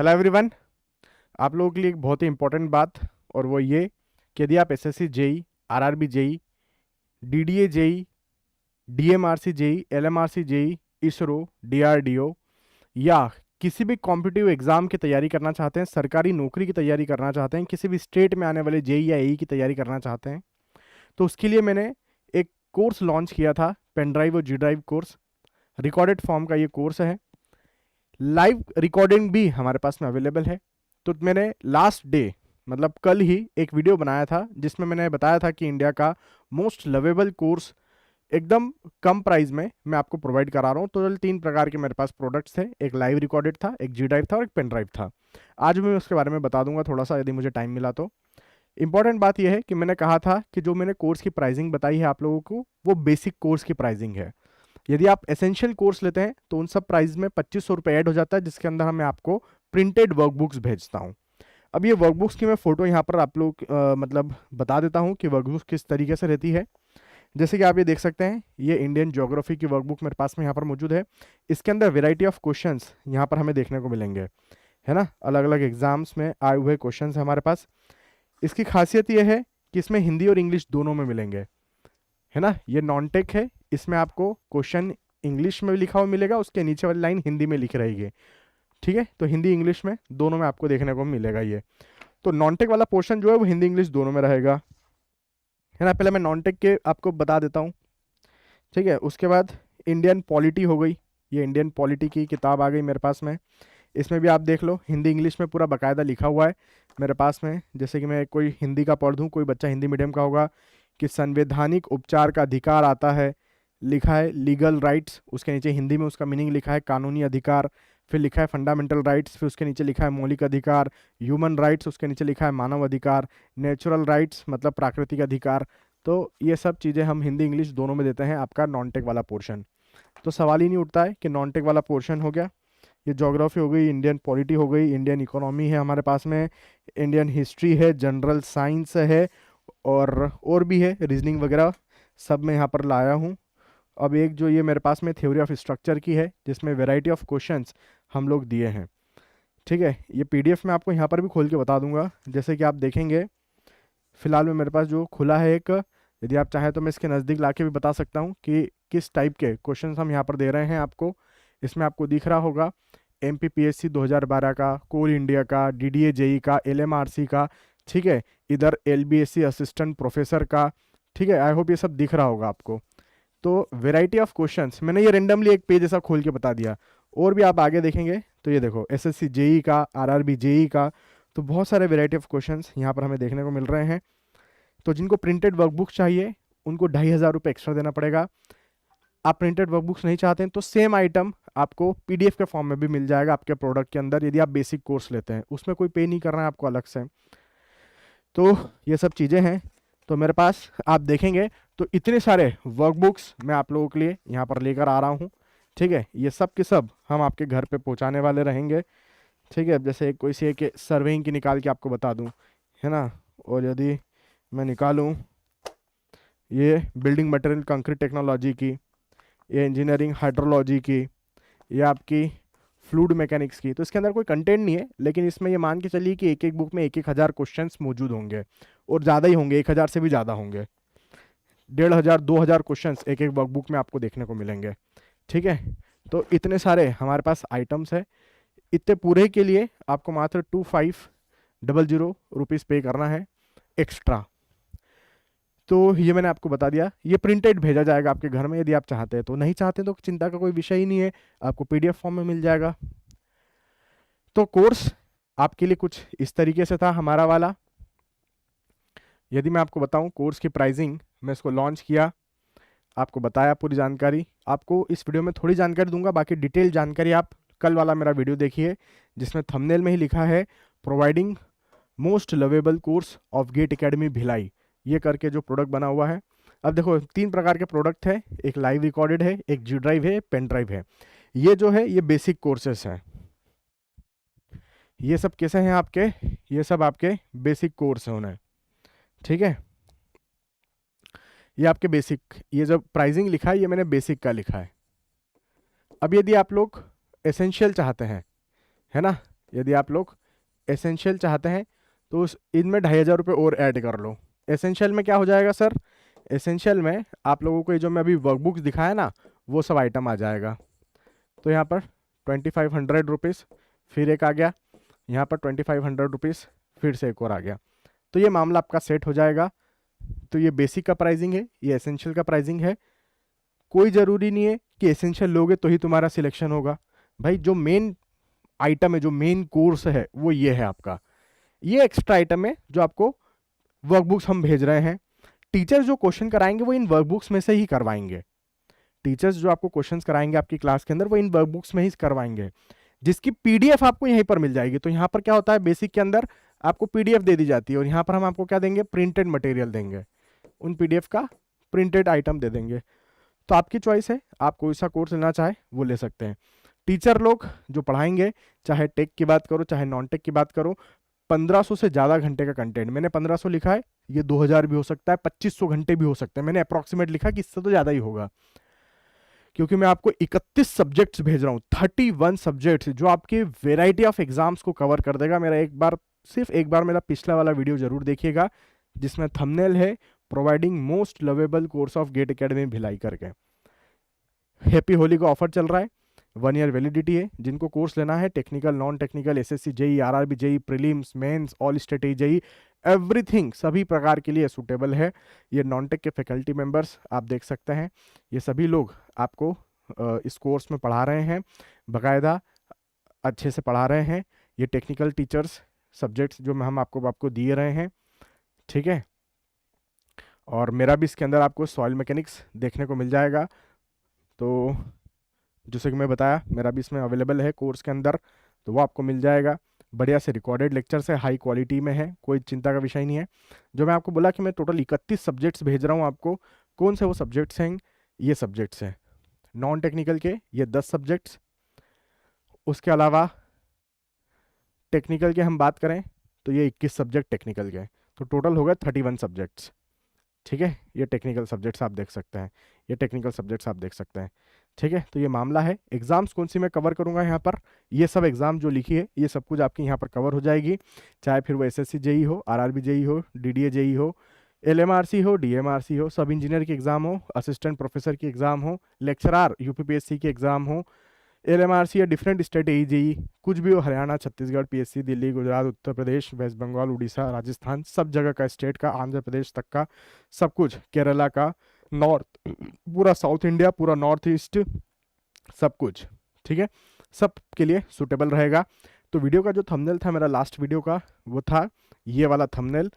Hello everyone. आप लोगों के लिए एक बहुत ही इंपॉर्टेंट बात, और वो ये कि यदि आप SSC JE, RRB JE, DDA JE, DMRC JE, LMRC JE, ISRO, DRDO या किसी भी कॉम्पिटिटिव एग्जाम की तैयारी करना चाहते हैं, सरकारी नौकरी की तैयारी करना चाहते हैं, किसी भी स्टेट में आने वाले जेई या एई की तैयारी करना चाहते हैं, तो उसके लिए मैंने एक कोर्स लॉन्च किया था, पेन ड्राइव और G drive course. Recorded form का ये कोर्स है, लाइव रिकॉर्डिंग भी हमारे पास में अवेलेबल है। तो मैंने लास्ट डे मतलब कल ही एक वीडियो बनाया था जिसमें मैंने बताया था कि इंडिया का मोस्ट लवेबल कोर्स एकदम कम प्राइस में मैं आपको प्रोवाइड करा रहा हूँ। टोटल 3 प्रकार के मेरे पास प्रोडक्ट्स थे, एक लाइव रिकॉर्डेड था, एक जी ड्राइव था और एक पेन ड्राइव था। आज मैं उसके बारे में बता दूंगा थोड़ा सा, यदि मुझे टाइम मिला तो। इंपॉर्टेंट बात यह है कि मैंने कहा था कि जो मैंने कोर्स की प्राइसिंग बताई है आप लोगों को, वो बेसिक कोर्स की प्राइसिंग है। यदि आप एसेंशियल कोर्स लेते हैं तो उन सब प्राइस में 2500 रुपये ऐड हो जाता है, जिसके अंदर मैं आपको प्रिंटेड वर्कबुक्स भेजता हूँ। अब ये वर्कबुक्स की मैं फोटो यहाँ पर आप लोग मतलब बता देता हूँ कि वर्कबुक्स किस तरीके से रहती है। जैसे कि आप ये देख सकते हैं, ये इंडियन ज्योग्राफी की वर्कबुक मेरे पास में यहाँ पर मौजूद है। इसके अंदर वेराइटी ऑफ क्वेश्चंस यहाँ पर हमें देखने को मिलेंगे, है ना। अलग अलग एग्जाम्स में आए हुए क्वेश्चंस है हमारे पास। इसकी खासियत ये है कि इसमें हिंदी और इंग्लिश दोनों में मिलेंगे, है ना। ये नॉन टेक है, इसमें आपको क्वेश्चन इंग्लिश में लिखा हुआ मिलेगा, उसके नीचे वाली लाइन हिंदी में लिखी रहेगी। ठीक है, तो हिंदी इंग्लिश में दोनों में आपको देखने को मिलेगा ये। तो नॉन टेक वाला पोर्शन जो है वो हिंदी इंग्लिश दोनों में रहेगा, है ना। पहले मैं नॉन टेक के आपको बता देता हूँ, ठीक है। उसके बाद इंडियन पॉलिटी हो गई, ये इंडियन पॉलिटी की किताब आ गई मेरे पास में। इसमें भी आप देख लो, हिंदी इंग्लिश में पूरा बाकायदा लिखा हुआ है मेरे पास में। जैसे कि मैं कोई हिंदी का पढ़ दूँ, कोई बच्चा हिंदी मीडियम का होगा, कि संवैधानिक उपचार का अधिकार आता है, लिखा है लीगल राइट्स, उसके नीचे हिंदी में उसका मीनिंग लिखा है कानूनी अधिकार। फिर लिखा है फंडामेंटल राइट्स, फिर उसके नीचे लिखा है मौलिक अधिकार। ह्यूमन राइट्स, उसके नीचे लिखा है मानव अधिकार। नेचुरल राइट्स मतलब प्राकृतिक अधिकार। तो ये सब चीज़ें हम हिंदी इंग्लिश दोनों में देते हैं आपका नॉन टेक वाला पोर्शन। तो सवाल ही नहीं उठता है कि नॉन टेक वाला पोर्शन हो गया। ये ज्योग्राफी हो गई, इंडियन पॉलिटी हो गई, इंडियन इकोनॉमी है हमारे पास में, इंडियन हिस्ट्री है, जनरल साइंस है, और भी है रीजनिंग वगैरह, सब मैं यहाँ पर लाया हूँ। अब एक जो ये मेरे पास में थ्योरी ऑफ स्ट्रक्चर की है, जिसमें वेराइटी ऑफ क्वेश्चंस हम लोग दिए हैं, ठीक है। ये पीडीएफ में आपको यहाँ पर भी खोल के बता दूंगा। जैसे कि आप देखेंगे, फिलहाल में मेरे पास जो खुला है एक, यदि आप चाहें तो मैं इसके नज़दीक ला के भी बता सकता हूँ कि किस टाइप के क्वेश्चंस हम यहाँ पर दे रहे हैं आपको। इसमें आपको दिख रहा होगा एमपीपीएससी 2012 का, कोल इंडिया का, डीडीए जेई का, एलएमआरसी का, ठीक है। इधर एलबीएससी असिस्टेंट प्रोफेसर का, ठीक है। आई होप ये सब दिख रहा होगा आपको। तो वेराइटी ऑफ क्वेश्चंस मैंने ये रेंडमली एक पेज ऐसा खोल के बता दिया। और भी आप आगे देखेंगे तो ये देखो एसएससी जेई का, आरआरबी जेई का, तो बहुत सारे वेराइटी ऑफ क्वेश्चंस यहाँ पर हमें देखने को मिल रहे हैं। तो जिनको प्रिंटेड वर्कबुक चाहिए उनको 2500 रुपये एक्स्ट्रा देना पड़ेगा। आप प्रिंटेड वर्कबुक्स नहीं चाहते हैं तो सेम आइटम आपको पीडीएफ के फॉर्म में भी मिल जाएगा आपके प्रोडक्ट के अंदर, यदि आप बेसिक कोर्स लेते हैं, उसमें कोई पे नहीं करना है आपको अलग से। तो ये सब चीज़ें हैं। तो मेरे पास आप देखेंगे तो इतने सारे वर्कबुक्स मैं आप लोगों के लिए यहाँ पर लेकर आ रहा हूँ, ठीक है। ये सब के सब हम आपके घर पे पहुँचाने वाले रहेंगे, ठीक है। जैसे कोई से एक सर्वेइंग की निकाल के आपको बता दूँ, है ना। और यदि मैं निकालूँ ये बिल्डिंग मटेरियल कंक्रीट टेक्नोलॉजी की, ये इंजीनियरिंग हाइड्रोलॉजी की, ये आपकी फ्लूइड मैकेनिक्स की, तो इसके अंदर कोई कंटेंट नहीं है, लेकिन इसमें ये मान के चलिए कि एक एक बुक में 1000 क्वेश्चंस मौजूद होंगे, और ज़्यादा ही होंगे, 1000 से भी ज़्यादा होंगे। 1500 2000 क्वेश्चंस एक एक बुक में आपको देखने को मिलेंगे, ठीक है। तो इतने सारे हमारे पास आइटम्स है। इतने पूरे के लिए आपको मात्र 2500 रुपीज़ पे करना है एक्स्ट्रा। तो ये मैंने आपको बता दिया। ये प्रिंटेड भेजा जाएगा आपके घर में यदि आप चाहते हैं तो, नहीं चाहते तो चिंता का कोई विषय ही नहीं है, आपको पीडीएफ फॉर्म में मिल जाएगा। तो कोर्स आपके लिए कुछ इस तरीके से था हमारा वाला। यदि मैं आपको बताऊं कोर्स की प्राइसिंग, मैं इसको लॉन्च किया, आपको बताया पूरी जानकारी। आपको इस वीडियो में थोड़ी जानकारी दूंगा, बाकी डिटेल जानकारी आप कल वाला मेरा वीडियो देखिए, जिसमें थंबनेल में ही लिखा है providing most lovable course of GATE academy Bhilai, ये करके जो प्रोडक्ट बना हुआ है। अब देखो 3 प्रकार के प्रोडक्ट है, एक लाइव रिकॉर्डेड है, एक जी ड्राइव है, पेन ड्राइव है। ये जो है ये बेसिक कोर्सेस हैं। ये सब कैसे हैं आपके, ये सब आपके बेसिक कोर्स हैं उन्हें, ठीक है। ये आपके बेसिक, ये जो प्राइसिंग लिखा है ये मैंने बेसिक का लिखा है। अब यदि आप लोग एसेंशियल चाहते हैं, है ना, यदि आप लोग एसेंशियल चाहते हैं तो उस इनमें 2,500 रुपये और ऐड कर लो। एसेंशियल में क्या हो जाएगा सर, एसेंशियल में आप लोगों को ये जो मैं अभी वर्कबुक्स दिखाया ना वो सब आइटम आ जाएगा। तो यहाँ पर 2,500 रुपीज़ फिर एक आ गया, यहाँ पर 2,500 रुपीज़ फिर से एक और आ गया। तो ये मामला आपका सेट हो जाएगा। तो ये बेसिक का प्राइसिंग है, ये एसेंशियल का प्राइसिंग है। कोई ज़रूरी नहीं है कि एसेंशियल लोगे तो ही तुम्हारा सिलेक्शन होगा। भाई जो मेन आइटम है, जो मेन कोर्स है वो ये है आपका। ये एक्स्ट्रा आइटम है जो आपको वर्कबुक्स हम भेज रहे हैं। टीचर्स जो क्वेश्चन कराएंगे वो इन वर्कबुक्स में से ही करवाएंगे। टीचर्स जो आपको क्वेश्चंस कराएंगे आपकी क्लास के अंदर वो इन वर्कबुक्स में ही करवाएंगे, जिसकी पीडीएफ आपको यहीं पर मिल जाएगी। तो यहाँ पर क्या होता है, बेसिक के अंदर आपको पीडीएफ दे दी जाती है और यहाँ पर हम आपको क्या देंगे, प्रिंटेड मटेरियल देंगे, उन पीडीएफ का प्रिंटेड आइटम दे देंगे। तो आपकी चॉइस है, आप कोई सा कोर्स लेना चाहे वो ले सकते हैं। टीचर लोग जो पढ़ाएंगे, चाहे टेक की बात करो चाहे नॉन टेक की बात करो, 1500 से ज़्यादा घंटे का कंटेंट, मैंने 1500 लिखा है, ये 2000 भी हो सकता है, 2500 घंटे भी हो सकते हैं। मैंने अप्रॉक्सीमेट लिखा कि इससे तो ज़्यादा ही होगा, क्योंकि मैं आपको 31 सब्जेक्ट्स भेज रहा हूँ, 31 सब्जेक्ट्स जो आपके वेराइटी ऑफ एग्जाम्स को कवर कर देगा। मेरा सिर्फ एक बार मेरा पिछला वाला वीडियो जरूर देखिएगा जिसमें थंबनेल है providing most lovable course of GATE academy Bhilai करके। हैप्पी होली का ऑफर चल रहा है, 1 ईयर वैलिडिटी है। जिनको कोर्स लेना है, technical non technical, SSC JE, RRB JE, prelims, mains, all state JE, everything सभी प्रकार के लिए सूटेबल है। ये नॉन टेक के फैकल्टी मेंबर्स आप देख सकते हैं, ये सभी लोग आपको इस कोर्स में पढ़ा रहे हैं, बाकायदा अच्छे से पढ़ा रहे हैं। ये टेक्निकल टीचर्स सब्जेक्ट्स जो हम आपको दिए रहे हैं, ठीक है। और मेरा भी इसके अंदर आपको सॉइल मैकेनिक्स देखने को मिल जाएगा। तो जैसे कि मैं बताया, मेरा भी इसमें अवेलेबल है कोर्स के अंदर, तो वो आपको मिल जाएगा। बढ़िया से रिकॉर्डेड लेक्चर्स है, हाई क्वालिटी में है, कोई चिंता का विषय नहीं है। जो मैं आपको बोला कि मैं टोटल 31 सब्जेक्ट्स भेज रहा हूँ आपको, कौन से वो सब्जेक्ट्स हैं, ये सब्जेक्ट्स हैं। नॉन टेक्निकल के ये 10 सब्जेक्ट्स, उसके अलावा टेक्निकल के हम बात करें तो ये 21 सब्जेक्ट टेक्निकल के, तो टोटल हो गए 31 सब्जेक्ट्स, ठीक है। ये टेक्निकल सब्जेक्ट्स आप देख सकते हैं, ये टेक्निकल सब्जेक्ट्स आप देख सकते हैं, ठीक है। तो ये मामला है। एग्जाम्स कौन सी मैं कवर करूंगा यहाँ पर, ये सब एग्जाम जो लिखी है ये सब कुछ आपकी यहाँ पर कवर हो जाएगी, चाहे फिर वो एसएससी जेई हो, आरआरबी जेई हो, डीडीए जेई हो, एलएमआरसी हो, डीएमआरसी हो, सब इंजीनियर की एग्जाम हो, असिस्टेंट प्रोफेसर की एग्जाम हो, लेक्चरार यूपीपीएससी की एग्जाम हो, एलएमआरसी या डिफरेंट स्टेट जेई, कुछ भी हो, हरियाणा, छत्तीसगढ़, पीएससी, दिल्ली, गुजरात, उत्तर प्रदेश, वेस्ट बंगाल, उड़ीसा, राजस्थान, सब जगह का, स्टेट का, आंध्र प्रदेश तक का, सब कुछ, केरला का, नॉर्थ, पूरा साउथ इंडिया, पूरा नॉर्थ ईस्ट, सब कुछ, ठीक है, सब के लिए सूटेबल रहेगा। तो वीडियो का जो थंबनेल था मेरा लास्ट वीडियो का, वो था ये वाला थंबनेल।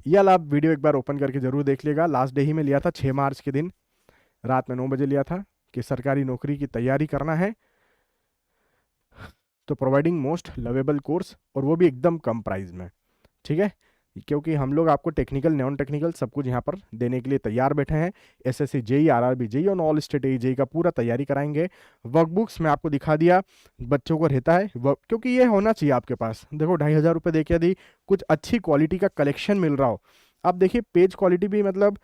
ये वाला आप वीडियो एक बार ओपन करके जरूर देख लेगा। लास्ट डे ही में लिया था, 6 मार्च के दिन रात में 9 बजे लिया था कि सरकारी नौकरी की तैयारी करना है तो प्रोवाइडिंग मोस्ट लवेबल कोर्स, और वो भी एकदम कम प्राइस में, ठीक है। क्योंकि हम लोग आपको टेक्निकल नॉन टेक्निकल सब कुछ यहाँ पर देने के लिए तैयार बैठे हैं। एसएससी जेई, आरआरबी जेई और ऑल स्टेट जेई का पूरा तैयारी कराएंगे। वर्कबुक्स में आपको दिखा दिया, बच्चों को रहता है क्योंकि ये होना चाहिए आपके पास। देखो 2,500 रुपये दे के यदि कुछ अच्छी क्वालिटी का कलेक्शन मिल रहा हो, आप देखिए पेज क्वालिटी भी, मतलब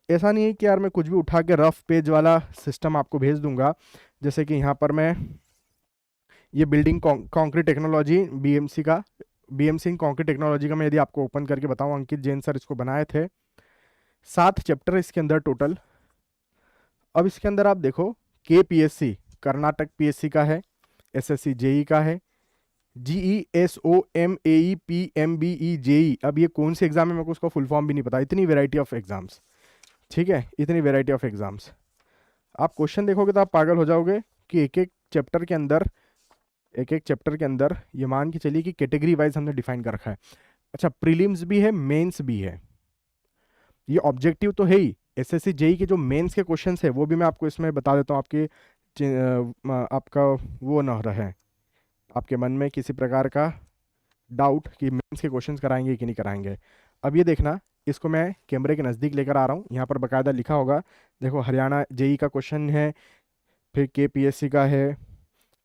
ऐसा नहीं है कि यार मैं कुछ भी उठा के रफ पेज वाला सिस्टम आपको भेज दूंगा। जैसे कि यहाँ पर मैं ये बिल्डिंग कॉन्क्रीट टेक्नोलॉजी बीएमसी इन कॉन्क्रीट टेक्नोलॉजी का मैं यदि आपको ओपन करके बताऊं, अंकित जैन सर इसको बनाए थे, 7 चैप्टर इसके अंदर टोटल। अब इसके अंदर आप देखो केपीएससी कर्नाटक पीएससी का है, एसएससी जेई का है, GESOMAE PMBE जेई। अब ये कौन से एग्जाम है मेरे को उसका फुल फॉर्म भी नहीं पता, इतनी वेराइटी ऑफ एग्जाम्स, ठीक है, इतनी वेराइटी ऑफ एग्जाम्स। आप क्वेश्चन देखोगे तो आप पागल हो जाओगे कि एक एक चैप्टर के अंदर ये मान के चलिए कि कैटेगरी वाइज हमने डिफाइन कर रखा है। अच्छा, प्रीलिम्स भी है, मेंस भी है, ये ऑब्जेक्टिव तो है ही। एसएससी जेई के जो मेंस के क्वेश्चंस है वो भी मैं आपको इसमें बता देता हूँ, आपका वो ना रहे आपके मन में किसी प्रकार का डाउट कि मेंस के क्वेश्चंस कराएंगे कि नहीं कराएंगे। अब ये देखना, इसको मैं कैमरे के नज़दीक लेकर आ रहा हूँ, यहाँ पर बाकायदा लिखा होगा, देखो हरियाणा जेई का क्वेश्चन है, फिर केपीएससी का है,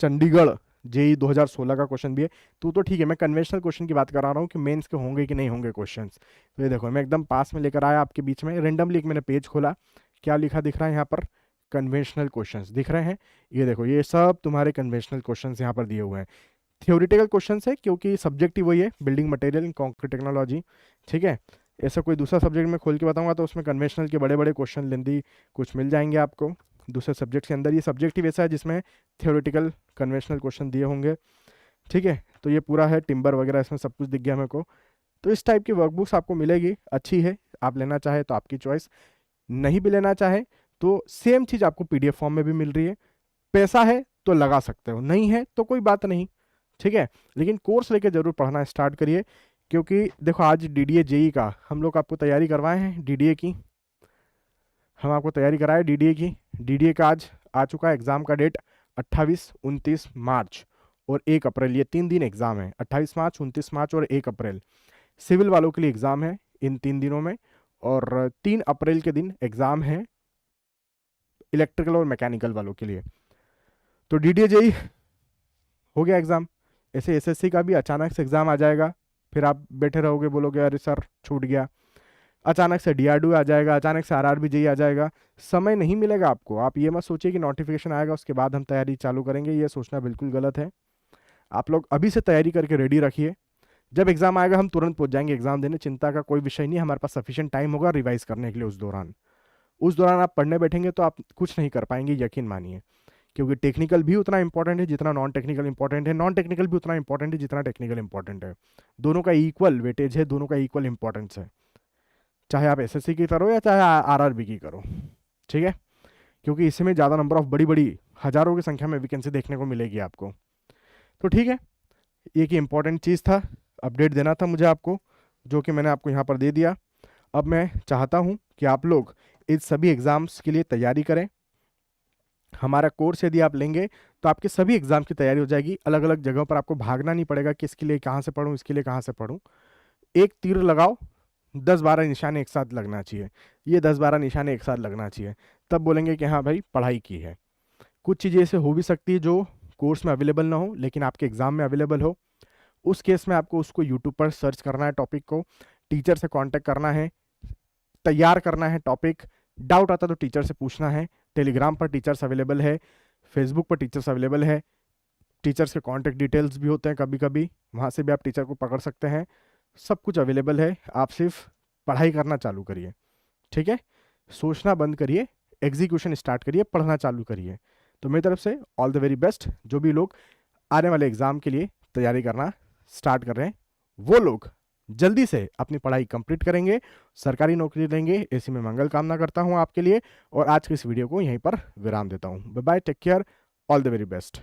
चंडीगढ़ जेई 2016 का क्वेश्चन भी है। तो ठीक है, मैं कन्वेंशनल क्वेश्चन की बात कर रहा हूँ कि मेंस के होंगे कि नहीं होंगे क्वेश्चंस। तो ये देखो मैं एकदम पास में लेकर आया आपके बीच में, रेंडमली एक मैंने पेज खोला, क्या लिखा दिख रहा है यहाँ पर, कन्वेंशनल क्वेश्चंस दिख रहे हैं। ये देखो ये सब तुम्हारे कन्वेंशनल क्वेश्चंस यहाँ पर दिए हुए हैं। थ्योरेटिकल क्वेश्चन है क्योंकि सब्जेक्ट ही वही है, building material in concrete technology, ठीक है। ऐसा कोई दूसरा सब्जेक्ट में खोल के बताऊंगा तो उसमें कन्वेंशनल के बड़े बड़े क्वेश्चन लेंदी कुछ मिल जाएंगे आपको दूसरे सब्जेक्ट के अंदर। ये सब्जेक्ट ही वैसा है जिसमें थ्योरेटिकल कन्वेंशनल क्वेश्चन दिए होंगे, ठीक है। तो ये पूरा है टिम्बर वगैरह, इसमें सब कुछ दिख गया मेरे को। तो इस टाइप की वर्कबुक्स आपको मिलेगी, अच्छी है, आप लेना चाहे तो आपकी चॉइस, नहीं भी लेना चाहे तो सेम चीज़ आपको पीडीएफ फॉर्म में भी मिल रही है। पैसा है तो लगा सकते हो, नहीं है तो कोई बात नहीं, ठीक है। लेकिन कोर्स लेके जरूर पढ़ना स्टार्ट करिए, क्योंकि देखो आज डीडीए जेई का हम लोग आपको तैयारी करवाए हैं, डीडीए की हम आपको तैयारी कराए डीडीए की। डीडीए का आज आ चुका है एग्ज़ाम का डेट 28, 29 मार्च और 1 अप्रैल, ये 3 दिन एग्ज़ाम है, 28 मार्च, 29 मार्च और 1 अप्रैल। सिविल वालों के लिए एग्ज़ाम है इन 3 दिनों में, और 3 अप्रैल के दिन एग्ज़ाम है इलेक्ट्रिकल और मैकेनिकल वालों के लिए। तो डीडीए जेई हो गया एग्ज़ाम। ऐसे एसएससी का भी अचानक से एग्ज़ाम आ जाएगा, फिर आप बैठे रहोगे, बोलोगे अरे सर छूट गया। अचानक से डीआरडीओ आ जाएगा, अचानक से आरआरबी जेई आ जाएगा, समय नहीं मिलेगा आपको। आप ये मत सोचिए कि नोटिफिकेशन आएगा उसके बाद हम तैयारी चालू करेंगे, ये सोचना बिल्कुल गलत है। आप लोग अभी से तैयारी करके रेडी रखिए, जब एग्ज़ाम आएगा हम तुरंत पहुंच जाएंगे एग्ज़ाम देने, चिंता का कोई विषय नहीं, हमारे पास सफिशिएंट टाइम होगा रिवाइज करने के लिए। उस दौरान आप पढ़ने बैठेंगे तो आप कुछ नहीं कर पाएंगे, यकीन मानिए, क्योंकि टेक्निकल भी उतना इंपॉर्टेंट है जितना नॉन टेक्निकल इंपॉर्टेंट है, नॉन टेक्निकल भी उतना इंपॉर्टेंट है जितना टेक्निकल इंपॉर्टेंट है। दोनों का इक्वल वेटेज है, दोनों का इक्वल इंपॉर्टेंस है, चाहे आप एसएससी की करो या चाहे आरआरबी की करो, ठीक है। क्योंकि इसमें ज़्यादा नंबर ऑफ बड़ी बड़ी हज़ारों की संख्या में वैकेंसी देखने को मिलेगी आपको। तो ठीक है, एक ही इंपॉर्टेंट चीज़ था, अपडेट देना था मुझे आपको, जो कि मैंने आपको यहाँ पर दे दिया। अब मैं चाहता हूँ कि आप लोग इन सभी एग्ज़ाम्स के लिए तैयारी करें। हमारा कोर्स यदि आप लेंगे तो आपके सभी एग्ज़ाम की तैयारी हो जाएगी, अलग अलग जगहों पर आपको भागना नहीं पड़ेगा कि इसके लिए कहाँ से पढूं, इसके लिए कहाँ से पढूं। एक तीर लगाओ, 10-12 निशाने एक साथ लगना चाहिए, ये 10-12 निशाने एक साथ लगना चाहिए, तब बोलेंगे कि हाँ भाई पढ़ाई की है। कुछ चीज़ें ऐसे हो भी सकती है जो कोर्स में अवेलेबल ना हो लेकिन आपके एग्ज़ाम में अवेलेबल हो, उस केस में आपको उसको यूट्यूब पर सर्च करना है, टॉपिक को टीचर से कांटेक्ट करना है, तैयार करना है टॉपिक, डाउट आता तो टीचर से पूछना है। टेलीग्राम पर टीचर्स अवेलेबल है, फेसबुक पर टीचर्स अवेलेबल है, टीचर्स के कांटेक्ट डिटेल्स भी होते हैं कभी कभी, वहाँ से भी आप टीचर को पकड़ सकते हैं। सब कुछ अवेलेबल है, आप सिर्फ पढ़ाई करना चालू करिए, ठीक है। सोचना बंद करिए, एग्जीक्यूशन स्टार्ट करिए, पढ़ना चालू करिए। तो मेरी तरफ से ऑल द वेरी बेस्ट। जो भी लोग आने वाले एग्ज़ाम के लिए तैयारी करना स्टार्ट कर रहे हैं वो लोग जल्दी से अपनी पढ़ाई कंप्लीट करेंगे, सरकारी नौकरी लेंगे, ऐसी मैं मंगल कामना करता हूं आपके लिए। और आज की इस वीडियो को यहीं पर विराम देता हूं। Bye bye, take care, all the very best.